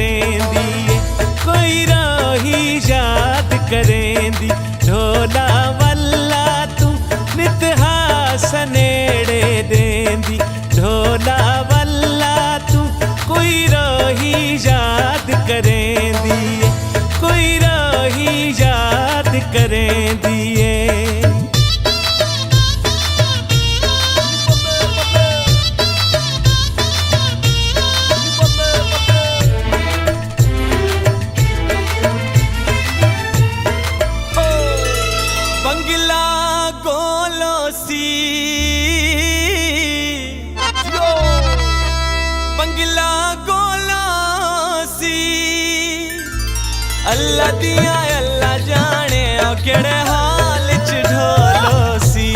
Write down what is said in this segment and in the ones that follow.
करेंदी, कोई राही याद करेंदी। ढोला वल्ला तू नित हास नेड़े देंदी, ढोला वल्ला तू कोई राही याद करेंदी, कोई राही याद करेंदी। बंगला गोलोसी, बंगला गोलोसी, अल्लाह दिया अल्लाह जाने केड़े हाल च ढोलोसी,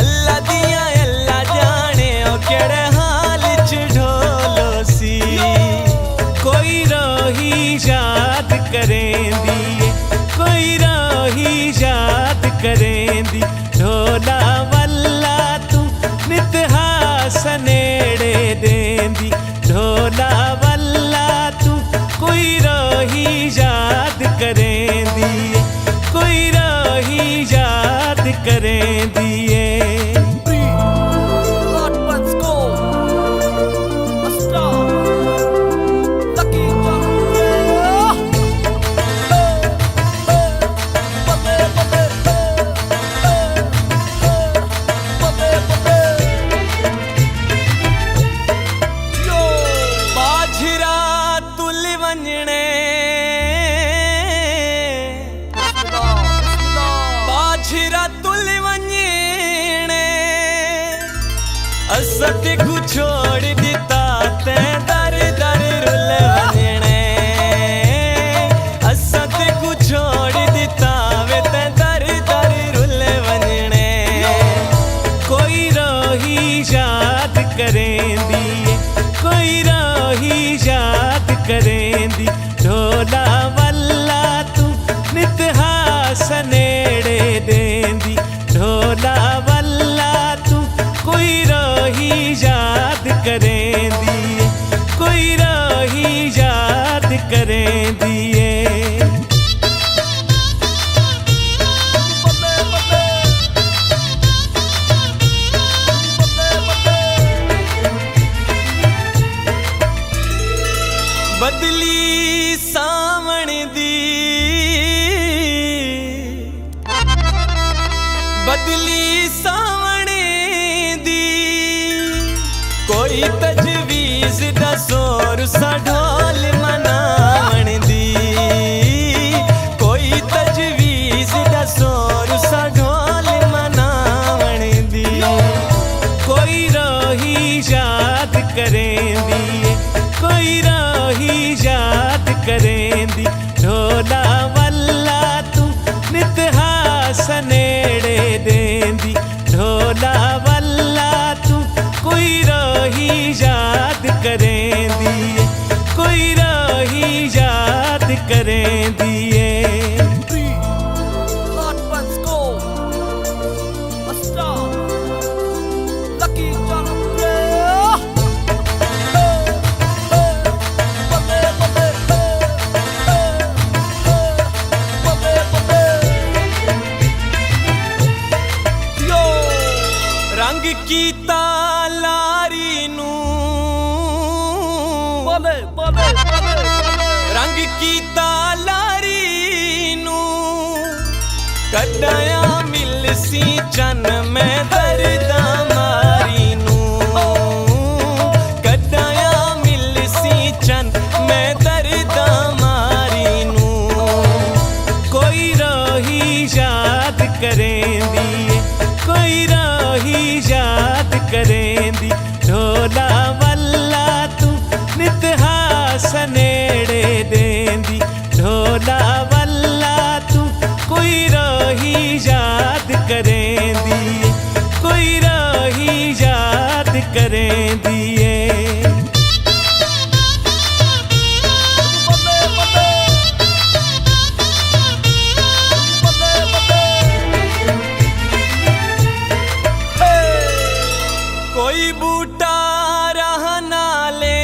अल्लाह दिया अल्लाह जाने केड़े हाल च ढोलोसी। कोई राही याद करेंदी, कोई राही याद करेंदी। ढोला वल्ला तू नित हास नेड़े देंदी, ढोला वल्ला तू कोई राही याद करेंदी, कोई राही याद करेंदी। असत को छोड़ दिता ते दर दर रुल वजने, असत को छोड़ दिता वे ते दर दर रुल वजने। कोई राही याद करेंदी, कोई राही याद करेंदी। ढोला वल्ला तू नित हास नेड़े देंदी, ढोला वल्ला तू कोई राही याद करेंदी, कोई राही याद करेंदी। बदली सावण दी, बदली सावण दी, कोई तजवीज दसोर सा ढोल मनावण दी, कोई तजवीज दसोर सा ढोल मनावण दी। कोई राही याद करेंदी, कोई राही याद करेंदी। ढोला वल्ला तू नित हास नेड़े देंदी, ढोला वल्ला तू कोई राही याद करेंदी, कोई राही याद करेंदी। रंग कीता लारी नू, रंग कीता लारी नू, कटाया मिलसी चन में दर्दा मारी नू, कटाया मिलसी चन में दर्दा मारी नू। कोई राही याद करेंदी, कोई राही याद करेंदी। ढोला वल्ला तू नित हास नेड़े देंदी, ढोला वल्ला तू कोई राही याद करेंदी, कोई राही याद करेंदी। कोई बूटा रहना ले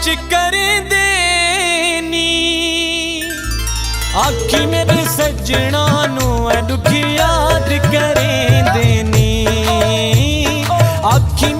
विच कर देनी आखी मेरे सजना नू दुख याद करें देनी आखी